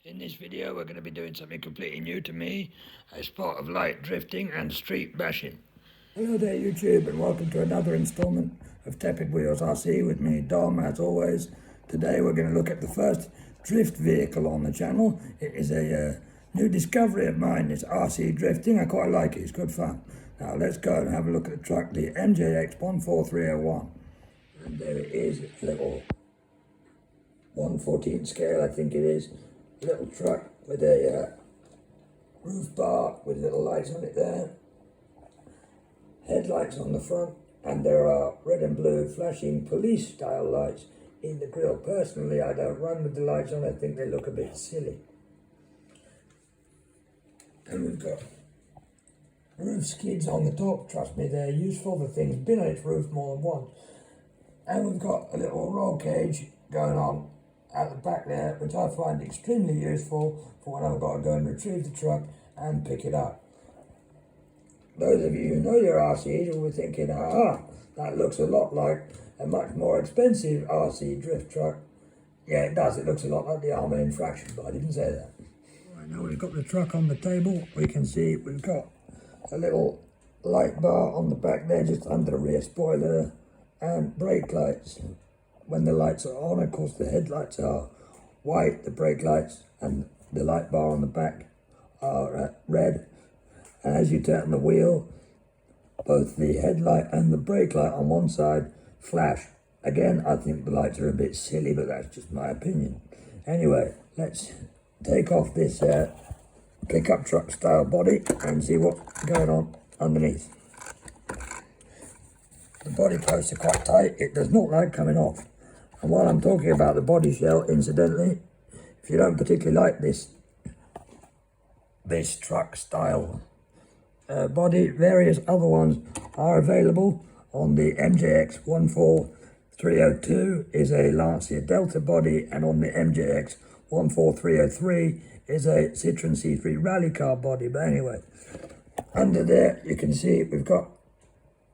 In this video we're going to be doing something completely new to me, a spot of light drifting and street bashing. Hello there YouTube, and welcome to another instalment of Tepid Wheels RC with me, Dom, as always. Today we're going to look at the first drift vehicle on the channel. It is a new discovery of mine. It's RC drifting. I quite like it, it's good fun. Now let's go and have a look at the truck, the MJX 14301. And there it is, it's a little 1/14 scale, I think it is. Little truck with a roof bar with little lights on it there, headlights on the front, and there are red and blue flashing police style lights in the grille. Personally, I don't run with the lights on. I think they look a bit silly. And we've got roof skids on the top. Trust me, they're useful. The thing's been on its roof more than once. And we've got a little roll cage going on at the back there, which I find extremely useful for when I've got to go and retrieve the truck and pick it up. Those of you who know your RCs will be thinking, that looks a lot like a much more expensive RC drift truck. Yeah, it does. It looks a lot like the Armour Infraction, but I didn't say that. Right, now we've got the truck on the table. We can see we've got a little light bar on the back there, just under the rear spoiler, and brake lights. When the lights are on, of course, the headlights are white, the brake lights and the light bar on the back are red. And as you turn the wheel, both the headlight and the brake light on one side flash. Again, I think the lights are a bit silly, but that's just my opinion. Anyway, let's take off this pickup truck style body and see what's going on underneath. The body posts are quite tight. It does not like coming off. And while I'm talking about the body shell, incidentally, if you don't particularly like this truck style body, various other ones are available. On the MJX 14302 is a Lancia Delta body, and on the MJX 14303 is a Citroen C3 rally car body. But anyway, under there you can see we've got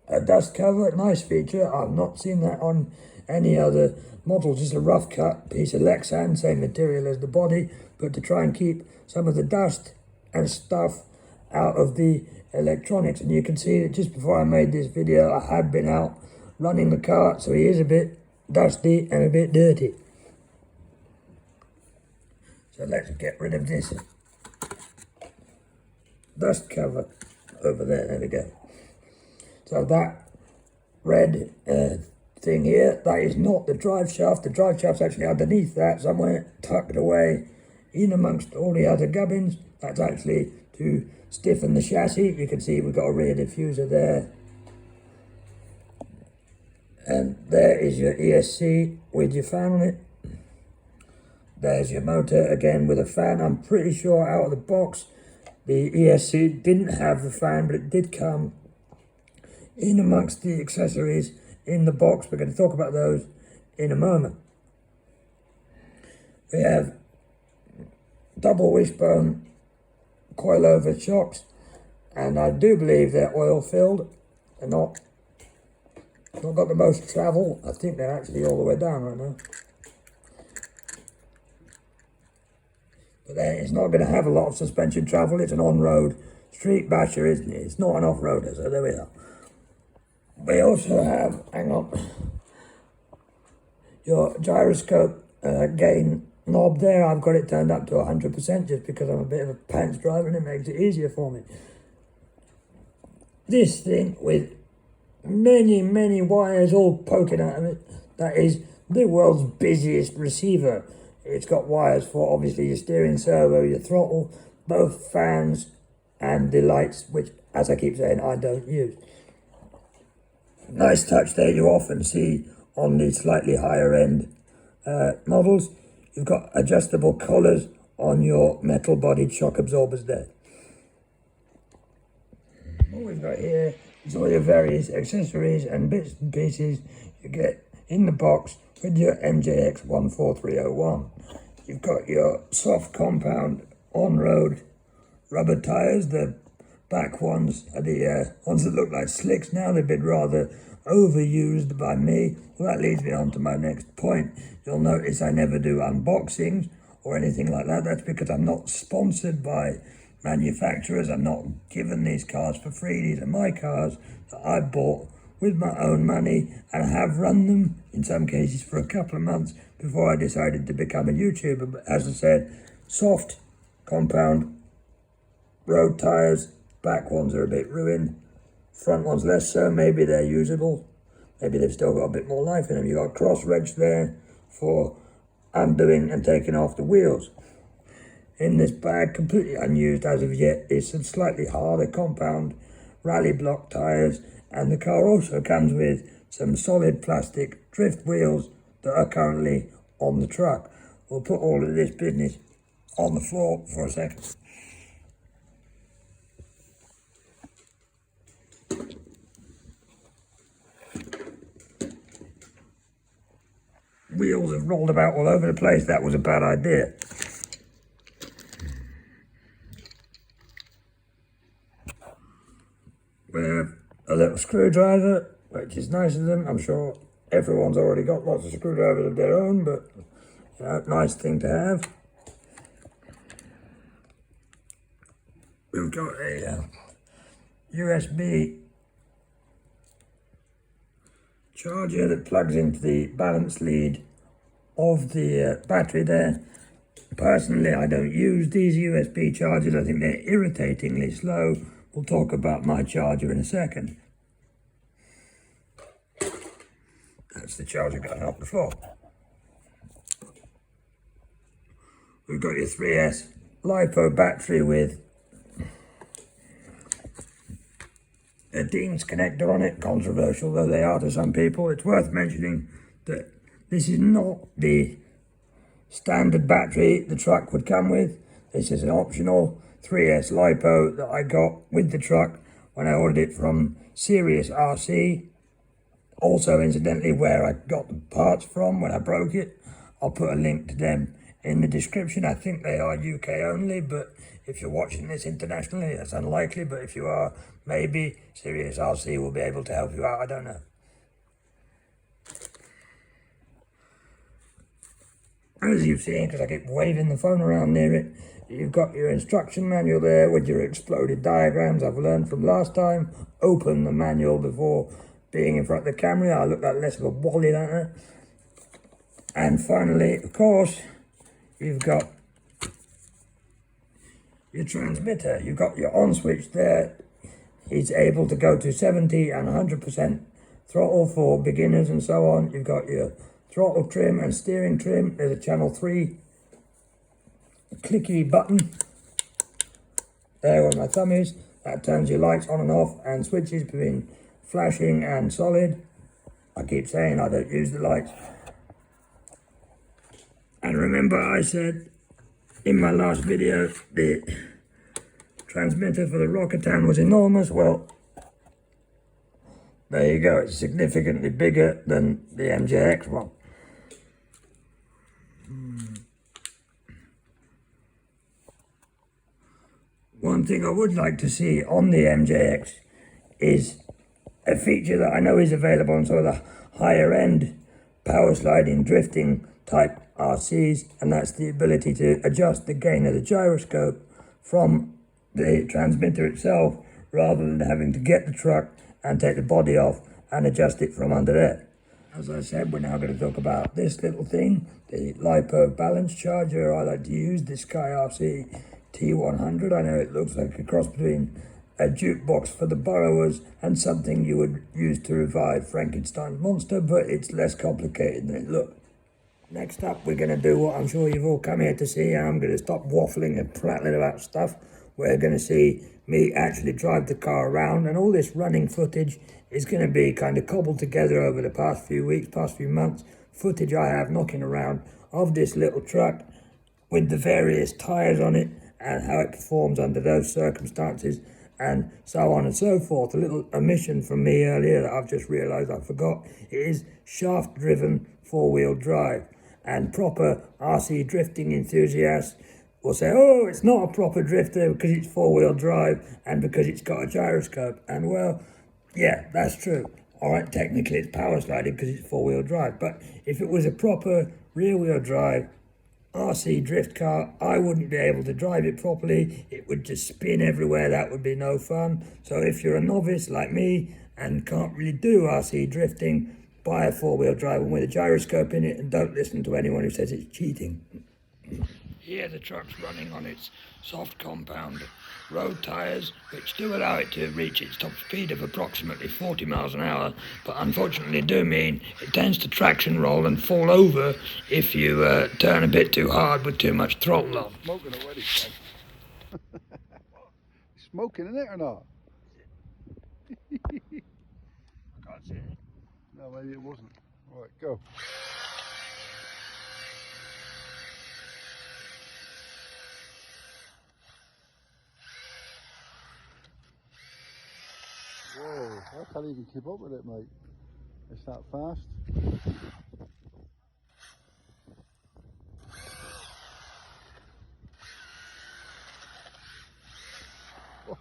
a dust cover, nice feature. I've not seen that on any other model. Just a rough cut piece of Lexan, same material as the body, but to try and keep some of the dust and stuff out of the electronics. And you can see that just before I made this video, I had been out running the car, so he is a bit dusty and a bit dirty. So let's get rid of this dust cover over there. There we go. So that red thing here, that is not the drive shaft. The drive shaft's actually underneath that somewhere, tucked away in amongst all the other gubbins. That's actually to stiffen the chassis. You can see we've got a rear diffuser there. And there is your ESC with your fan on it. There's your motor again with a fan. I'm pretty sure out of the box the ESC didn't have the fan, but it did come in amongst the accessories in the box. We're going to talk about those in a moment. We have double wishbone coilover shocks, and I do believe they're oil filled. They're not got the most travel. I think they're actually all the way down right now. But it's not going to have a lot of suspension travel. It's an on-road street basher, isn't it? It's not an off-roader, so there we are. We also have, hang on, your gyroscope gain knob there. I've got it turned up to 100% just because I'm a bit of a pants driver and it makes it easier for me. This thing with many wires all poking out of it, that is the world's busiest receiver. It's got wires for obviously your steering servo, your throttle, both fans and the lights, which, as I keep saying, I don't use. Nice touch there you often see on the slightly higher end models. You've got adjustable collars on your metal bodied shock absorbers there. What we've got here is all your various accessories and bits and pieces you get in the box with your MJX 14301. You've got your soft compound on-road rubber tyres. The back ones are the ones that look like slicks now. They've been rather overused by me. Well, that leads me on to my next point. You'll notice I never do unboxings or anything like that. That's because I'm not sponsored by manufacturers. I'm not given these cars for free. These are my cars that I bought with my own money, and I have run them in some cases for a couple of months before I decided to become a YouTuber. But as I said, soft compound road tyres. Back ones are a bit ruined, front ones less so. Maybe they're usable, maybe they've still got a bit more life in them. You've got cross regs there for undoing and taking off the wheels. In this bag, completely unused as of yet, is some slightly harder compound rally block tyres, and the car also comes with some solid plastic drift wheels that are currently on the truck. We'll put all of this business on the floor for a second. Wheels have rolled about all over the place. That was a bad idea. We have a little screwdriver, which is nice of them. I'm sure everyone's already got lots of screwdrivers of their own, but you know, nice thing to have. We've got a USB charger that plugs into the balance lead of the battery there. Personally, I don't use these USB chargers. I think they're irritatingly slow. We'll talk about my charger in a second. That's the charger going off the floor. We've got your 3S LiPo battery with a Dean's connector on it. Controversial though they are to some people. It's worth mentioning that this is not the standard battery the truck would come with. This is an optional 3S LiPo that I got with the truck when I ordered it from Sirius RC. Also, incidentally, where I got the parts from when I broke it. I'll put a link to them in the description. I think they are UK only, but if you're watching this internationally, that's unlikely. But if you are, maybe Sirius RC will be able to help you out. I don't know. As you've seen, because I keep waving the phone around near it, you've got your instruction manual there with your exploded diagrams. I've learned from last time, open the manual before being in front of the camera. I look like less of a wally, don't I? And finally, of course, you've got your transmitter. You've got your on switch there. It's able to go to 70 and 100% throttle for beginners and so on. You've got your throttle trim and steering trim. There's a channel 3 clicky button there where my thumb is. That turns your lights on and off and switches between flashing and solid. I keep saying I don't use the lights. And remember I said in my last video the transmitter for the Rocketan was enormous. Well, there you go. It's significantly bigger than the MJX one. One thing I would like to see on the MJX is a feature that I know is available on some of the higher end power sliding drifting type RCs, and that's the ability to adjust the gain of the gyroscope from the transmitter itself rather than having to get the truck and take the body off and adjust it from under there. As I said, we're now going to talk about this little thing, the LiPo balance charger. I like to use the Sky RC T100. I know it looks like a cross between a jukebox for the borrowers and something you would use to revive Frankenstein's monster, but it's less complicated than it looks. Next up, we're going to do what I'm sure you've all come here to see. I'm going to stop waffling and prattling about stuff. We're going to see me actually drive the car around, and all this running footage is going to be kind of cobbled together over the past few weeks, past few months. Footage I have knocking around of this little truck with the various tyres on it and how it performs under those circumstances and so on and so forth. A little omission from me earlier that I've just realised I forgot. It is shaft-driven four-wheel drive, and proper RC drifting enthusiasts will say, oh, it's not a proper drifter because it's four-wheel drive and because it's got a gyroscope. And well, yeah, that's true. All right, technically it's power sliding because it's four-wheel drive. But if it was a proper rear-wheel drive RC drift car, I wouldn't be able to drive it properly. It would just spin everywhere. That would be no fun. So if you're a novice like me and can't really do RC drifting, buy a four-wheel drive one with a gyroscope in it, and don't listen to anyone who says it's cheating. Here the truck's running on its soft compound road tyres, which do allow it to reach its top speed of approximately 40 miles an hour, but unfortunately do mean it tends to traction roll and fall over if you turn a bit too hard with too much throttle on. Smoking already, smoking in it or not? I can't see it. No, maybe it wasn't. Right, go. Whoa, I can't even keep up with it, mate. It's that fast.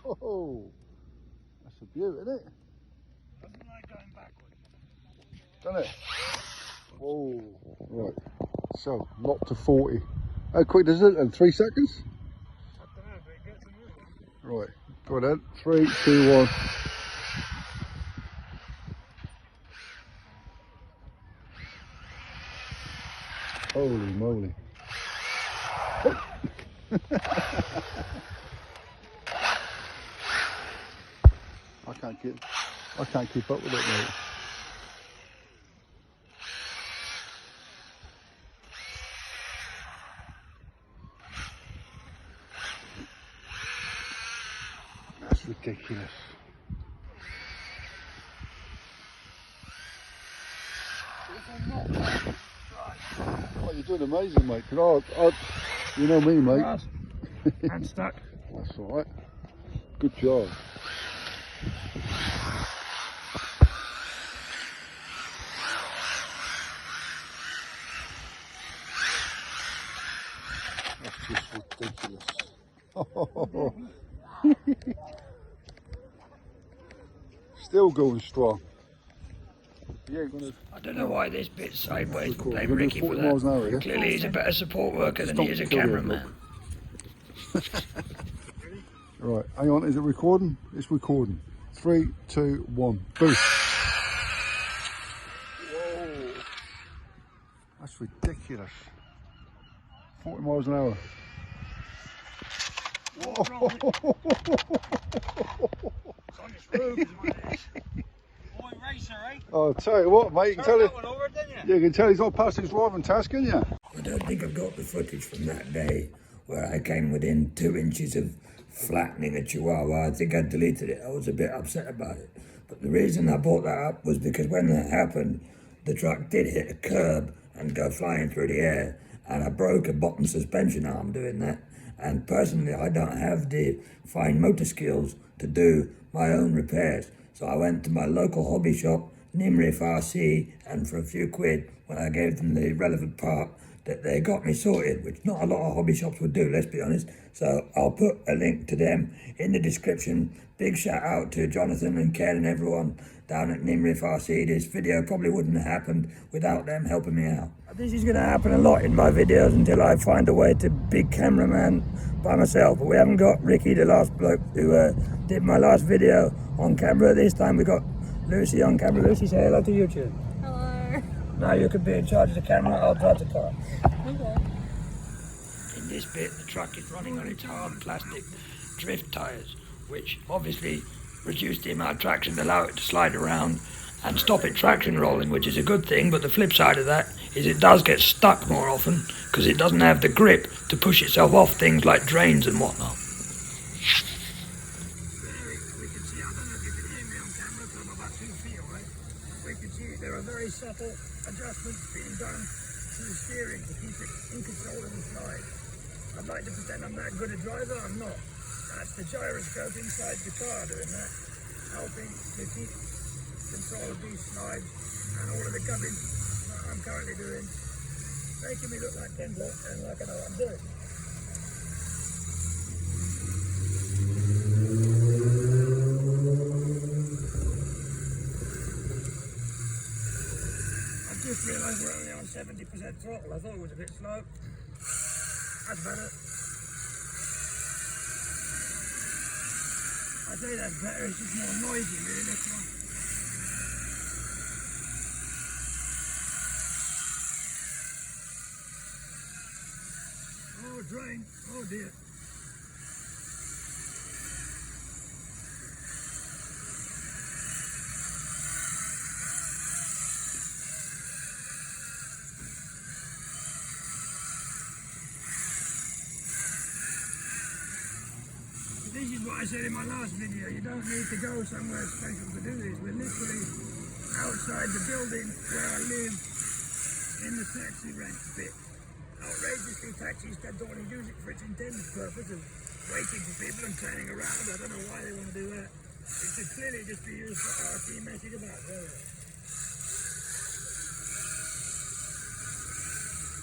Whoa, that's a beaut, isn't it? Doesn't like going backwards. Doesn't it? Whoa, right. So, locked to 40. How quick does it in 3 seconds? I don't know, but it gets a move. Right, go on then. 3, 2, 1. Holy moly. I can't keep up with it, mate. That's ridiculous. Oh, you're doing amazing, mate. You know me, mate. And stuck. That's all right. Good job. That's just ridiculous. Still going strong. I don't know why this bit's sideways, but blame You're Ricky for 40 miles an hour, that. yeah? Clearly he's a better support worker than he is a cameraman. Right, hang on, is it recording? It's recording. 3, 2, 1, boost. Whoa. That's ridiculous. 40 miles an hour. Whoa. It's on this road, is what it is. Boy racer, eh? Oh, I'll tell you what, mate, you can tell that one over, didn't you? you can tell he's not past his driving task, can you? I don't think I've got the footage from that day where I came within 2 inches of flattening a chihuahua. I think I deleted it. I was a bit upset about it. But the reason I brought that up was because when that happened, the truck did hit a curb and go flying through the air, and I broke a bottom suspension arm doing that. And personally, I don't have the fine motor skills to do my own repairs. So I went to my local hobby shop, Nimrif RC, and for a few quid, when I gave them the relevant part, that they got me sorted, which not a lot of hobby shops would do, let's be honest. So I'll put a link to them in the description. Big shout out to Jonathan and Ken and everyone down at Nimrif RC. This video probably wouldn't have happened without them helping me out. This is going to happen a lot in my videos until I find a way to be cameraman by myself. But we haven't got Ricky, the last bloke who did my last video, on camera. This time we got Lucy on camera. Lucy, say hello to YouTube. Hello. Now you could be in charge of the camera, I'll drive the car. Okay. In this bit, the truck is running on its hard plastic drift tyres, which obviously reduce the amount of traction to allow it to slide around and stop it traction rolling, which is a good thing. But the flip side of that is it does get stuck more often because it doesn't have the grip to push itself off things like drains and whatnot. We can see, I don't know if you can hear me on camera, but I'm about 2 feet away. We can see there are very subtle adjustments being done to the steering to keep it in control of the slide. I'd like to pretend I'm that good a driver, I'm not. That's the gyroscope inside the car doing that, helping to keep control of these slides and all of the gubbins that I'm currently doing, making me look like Ken Block and like I know what I'm doing. I just realised we're only on 70% throttle. I thought it was a bit slow. That's better. I say that's better, it's just more noisy really, this one. Oh, drain. Oh dear. This is what I said in my last video, you don't need to go somewhere special to do this. We're literally outside the building where I live in the taxi rank bit. Outrageously, taxis don't want to use it for its intended purpose of waiting for people and turning around. I don't know why they want to do that. It should clearly just be used for RT messing about.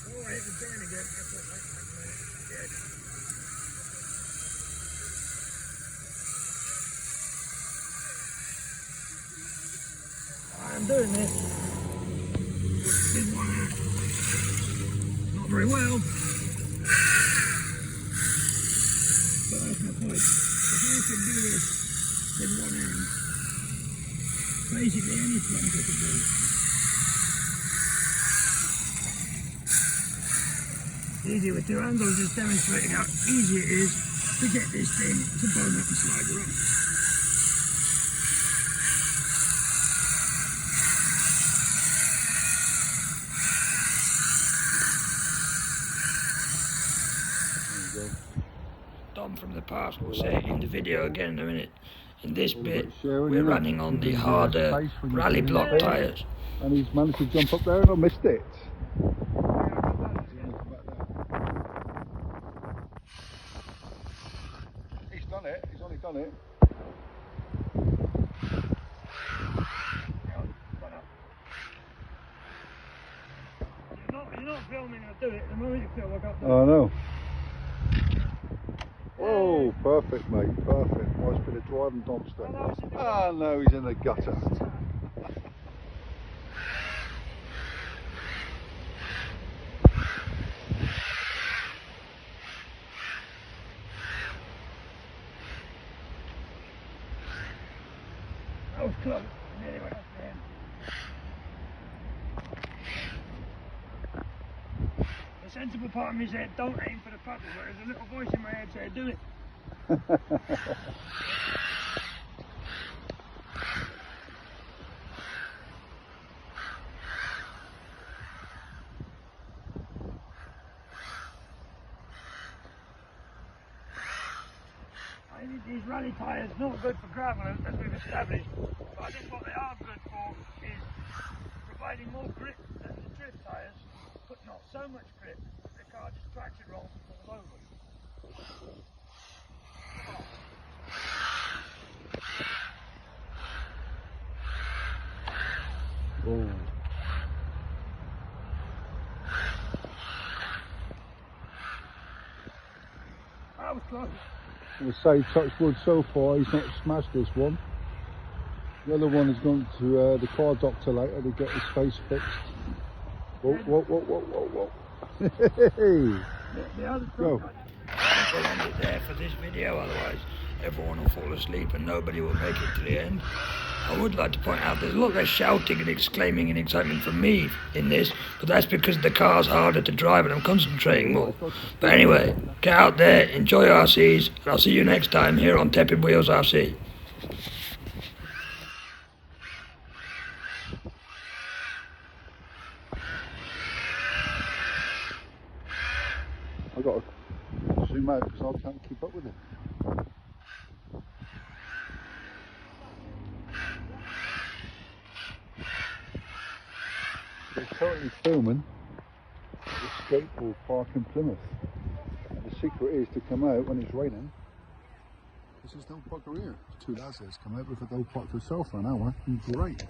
Oh, I hit the turn again. That's what yeah. I'm doing this. Didn't want to. Not very well. But that's my point. If I could do this in one hand, basically any front I could do. Easy with two hands, I was just demonstrating how easy it is to get this thing to bone up and slide around. Dom from the past will say in the video again in a minute. In this bit, we're running on the harder rally block tyres. And he's managed to jump up there and I missed it. He's done it, he's only done it. You're not filming to do it, the moment you feel like I've done it. I know. Oh, perfect, mate, perfect. Nice bit of driving, Domster. Ah, no, he's in the gutter. That was close. Nearly went off the end. The sensible part of me said, don't aim for the puddle, whereas a little voice in my head said, do it. I think these rally tyres not good for gravel as we've established, but I think what they are good for is providing more grip than the drift tyres, but not so much grip that the car just tracks and rolls and falls over. Oh. That was close. We'll say touch wood so far, he's not smashed this one. The other one is going to the car doctor later to get his face fixed. Whoa, whoa, whoa, whoa, whoa, whoa. The other go. I think we'll end it there for this video, otherwise everyone will fall asleep and nobody will make it to the end. I would like to point out there's a lot less shouting and exclaiming and excitement from me in this, but that's because the car's harder to drive and I'm concentrating more. But anyway, get out there, enjoy RCs, and I'll see you next time here on Tepid Wheels RC. I've got to zoom out because I can't keep up with it. They're currently filming the skateboard park in Plymouth. And the secret is to come out when it's raining. This is no bugger here. Two lads come out with a dog park to sell for an hour. Great.